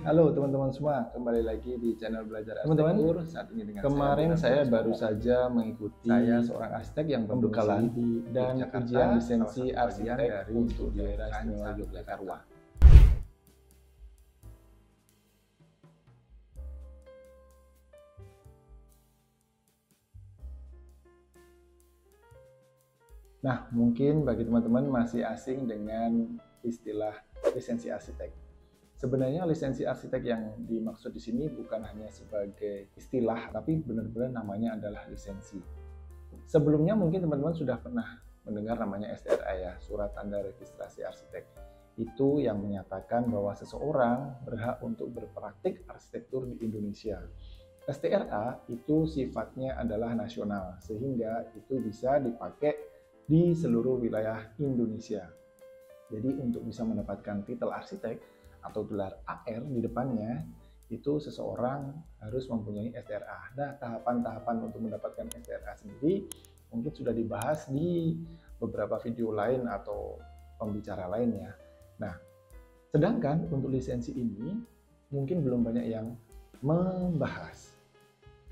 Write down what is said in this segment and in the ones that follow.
Halo teman-teman semua, kembali lagi di channel Belajar Teman-teman, Arsitektur. Saat ini dengan kemarin saya baru Sumo. saja mengikuti Saya seorang arsitek yang pembekalan berdomisili di dan Yogyakarta, ujian salah lisensi satu bagian arsitek dari untuk daerah Rancang istimewa Yogyakarta. Yogyakarta. Nah, mungkin bagi teman-teman masih asing dengan istilah lisensi arsitek. Sebenarnya lisensi arsitek yang dimaksud di sini bukan hanya sebagai istilah, tapi benar-benar namanya adalah lisensi. Sebelumnya mungkin teman-teman sudah pernah mendengar namanya STRA ya, Surat Tanda Registrasi Arsitek. Itu yang menyatakan bahwa seseorang berhak untuk berpraktik arsitektur di Indonesia. STRA itu sifatnya adalah nasional, sehingga itu bisa dipakai di seluruh wilayah Indonesia. Jadi untuk bisa mendapatkan titel arsitek atau gelar AR di depannya, itu seseorang harus mempunyai STRA. Nah, tahapan-tahapan untuk mendapatkan STRA sendiri mungkin sudah dibahas di beberapa video lain atau pembicara lainnya. Nah, sedangkan untuk lisensi ini mungkin belum banyak yang membahas.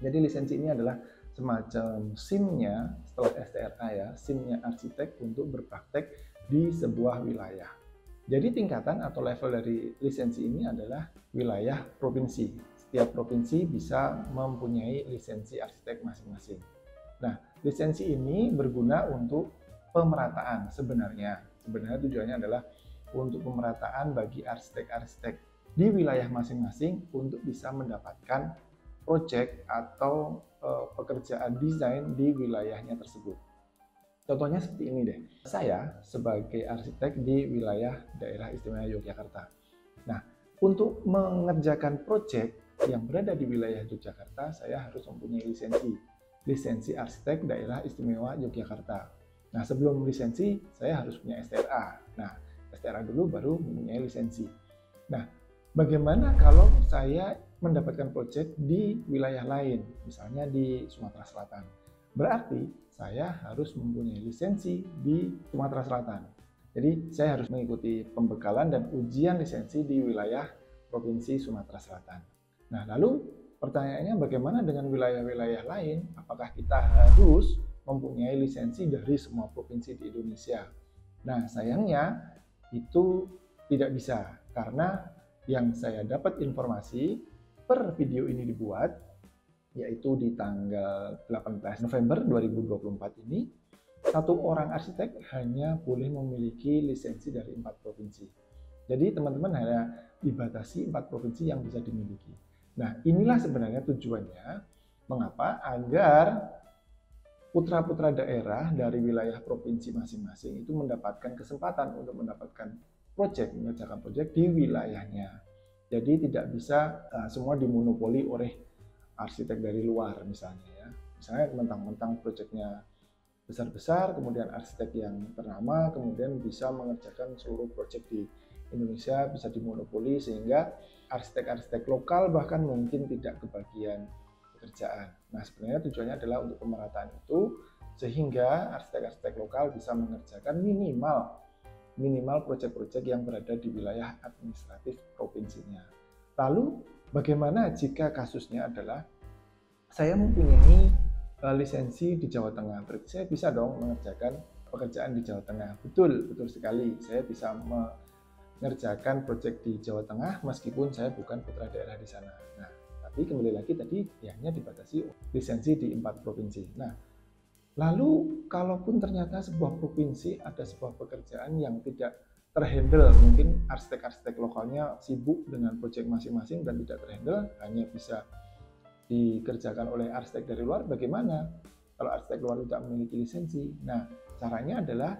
Jadi lisensi ini adalah semacam SIM-nya setelah STRA ya, SIM-nya arsitek untuk berpraktek di sebuah wilayah. Jadi tingkatan atau level dari lisensi ini adalah wilayah provinsi. Setiap provinsi bisa mempunyai lisensi arsitek masing-masing. Nah, lisensi ini berguna untuk pemerataan sebenarnya. Sebenarnya tujuannya adalah untuk pemerataan bagi arsitek-arsitek di wilayah masing-masing untuk bisa mendapatkan proyek atau pekerjaan desain di wilayahnya tersebut. Contohnya seperti ini deh. Saya sebagai arsitek di wilayah daerah istimewa Yogyakarta. Nah, untuk mengerjakan proyek yang berada di wilayah Yogyakarta, saya harus mempunyai lisensi arsitek daerah istimewa Yogyakarta. Nah, sebelum lisensi, saya harus punya STRA. Nah, STRA dulu baru mempunyai lisensi. Nah, bagaimana kalau saya mendapatkan proyek di wilayah lain, misalnya di Sumatera Selatan? Berarti saya harus mempunyai lisensi di Sumatera Selatan. Jadi saya harus mengikuti pembekalan dan ujian lisensi di wilayah Provinsi Sumatera Selatan. Nah, lalu pertanyaannya bagaimana dengan wilayah-wilayah lain? Apakah kita harus mempunyai lisensi dari semua provinsi di Indonesia? Nah, sayangnya itu tidak bisa karena yang saya dapat informasi per video ini dibuat, yaitu di tanggal 18 November 2024 ini, satu orang arsitek hanya boleh memiliki lisensi dari 4 provinsi. Jadi teman-teman hanya dibatasi 4 provinsi yang bisa dimiliki. Nah, inilah sebenarnya tujuannya mengapa agar putra-putra daerah dari wilayah provinsi masing-masing itu mendapatkan kesempatan untuk mendapatkan proyek, mengerjakan proyek di wilayahnya. Jadi tidak bisa semua dimonopoli oleh arsitek dari luar misalnya ya. Misalnya mentang-mentang proyeknya besar-besar, kemudian arsitek yang ternama kemudian bisa mengerjakan seluruh proyek di Indonesia, bisa dimonopoli sehingga arsitek-arsitek lokal bahkan mungkin tidak kebagian pekerjaan. Nah, sebenarnya tujuannya adalah untuk pemerataan itu sehingga arsitek-arsitek lokal bisa mengerjakan minimal proyek-proyek yang berada di wilayah administratif provinsinya. Lalu bagaimana jika kasusnya adalah saya mempunyai lisensi di Jawa Tengah, berarti saya bisa dong mengerjakan pekerjaan di Jawa Tengah. Betul sekali, saya bisa mengerjakan proyek di Jawa Tengah meskipun saya bukan putra daerah di sana. Nah, tapi kembali lagi tadi hanya dibatasi lisensi di 4 provinsi. Nah, lalu kalaupun ternyata sebuah provinsi ada sebuah pekerjaan yang tidak terhandle, mungkin arsitek-arsitek lokalnya sibuk dengan proyek masing-masing dan tidak terhandle, hanya bisa dikerjakan oleh arsitek dari luar, bagaimana kalau arsitek luar tidak memiliki lisensi? Nah, caranya adalah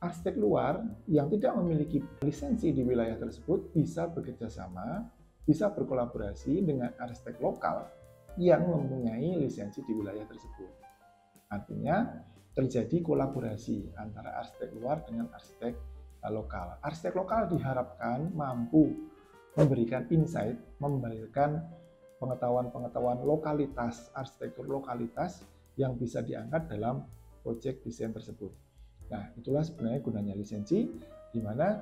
arsitek luar yang tidak memiliki lisensi di wilayah tersebut bisa bekerja sama, bisa berkolaborasi dengan arsitek lokal yang mempunyai lisensi di wilayah tersebut. Artinya terjadi kolaborasi antara arsitek luar dengan arsitek lokal. Arsitek lokal diharapkan mampu memberikan insight, memberikan pengetahuan-pengetahuan lokalitas, arsitektur lokalitas yang bisa diangkat dalam proyek desain tersebut. Nah, itulah sebenarnya gunanya lisensi, di mana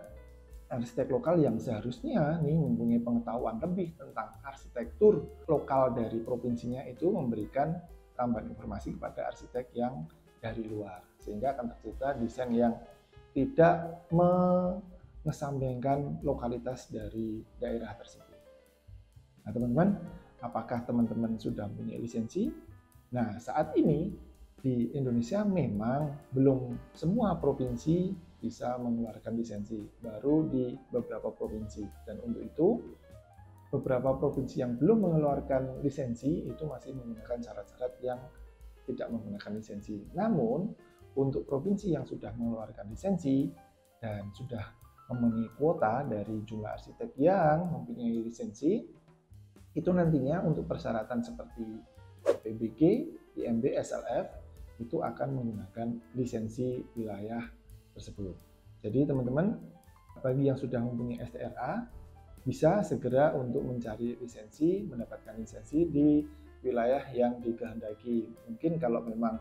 arsitek lokal yang seharusnya nih mempunyai pengetahuan lebih tentang arsitektur lokal dari provinsinya itu memberikan tambahan informasi kepada arsitek yang dari luar, sehingga akan tercipta desain yang tidak mengesampingkan lokalitas dari daerah tersebut. Nah teman-teman, apakah teman-teman sudah punya lisensi? Nah saat ini di Indonesia memang belum semua provinsi bisa mengeluarkan lisensi, baru di beberapa provinsi. Dan untuk itu, beberapa provinsi yang belum mengeluarkan lisensi itu masih menggunakan syarat-syarat yang tidak menggunakan lisensi. Namun, untuk provinsi yang sudah mengeluarkan lisensi dan sudah memenuhi kuota dari jumlah arsitek yang mempunyai lisensi, itu nantinya untuk persyaratan seperti PBG, IMB, SLF, itu akan menggunakan lisensi wilayah tersebut. Jadi teman-teman, bagi yang sudah mempunyai STRA, bisa segera untuk mencari lisensi, mendapatkan lisensi di wilayah yang dikehendaki. Mungkin kalau memang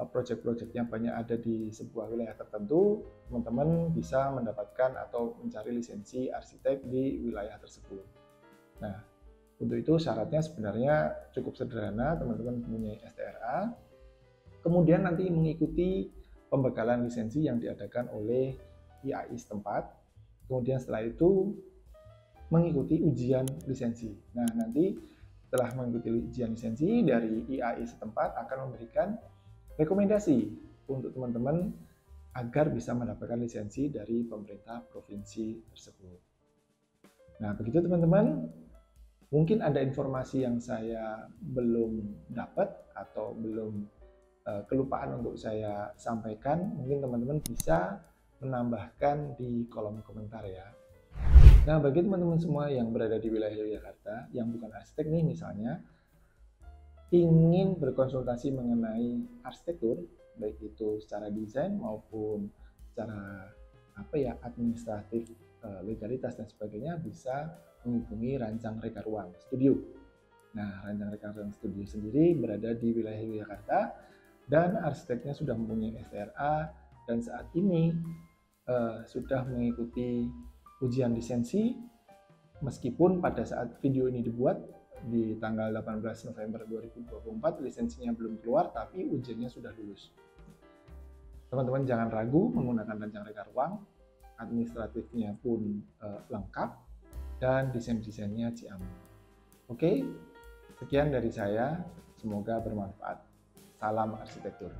proyek-proyeknya banyak ada di sebuah wilayah tertentu, teman-teman bisa mendapatkan atau mencari lisensi arsitek di wilayah tersebut. Nah, untuk itu syaratnya sebenarnya cukup sederhana, teman-teman mempunyai STRA, kemudian nanti mengikuti pembekalan lisensi yang diadakan oleh IAI setempat. Kemudian setelah itu mengikuti ujian lisensi. Nah, nanti setelah mengikuti ujian lisensi dari IAI setempat akan memberikan rekomendasi untuk teman-teman agar bisa mendapatkan lisensi dari pemerintah provinsi tersebut. Nah, begitu teman-teman. Mungkin ada informasi yang saya belum dapat atau belum kelupaan untuk saya sampaikan, mungkin teman-teman bisa menambahkan di kolom komentar ya. Nah, bagi teman-teman semua yang berada di wilayah Yogyakarta, yang bukan arsitek nih misalnya, ingin berkonsultasi mengenai arsitektur, baik itu secara desain maupun secara administratif, legalitas dan sebagainya, bisa menghubungi Rancang Reka Ruang Studio. Nah, Rancang Reka Ruang Studio sendiri berada di wilayah Yogyakarta, dan arsiteknya sudah mempunyai STRA dan saat ini sudah mengikuti ujian lisensi, meskipun pada saat video ini dibuat di tanggal 18 November 2024 lisensinya belum keluar, tapi ujiannya sudah lulus. Teman-teman jangan ragu menggunakan Rancang Reka Ruang, administratifnya pun lengkap dan desain-desainnya ciamik. Oke, sekian dari saya, semoga bermanfaat. Salam arsitektur.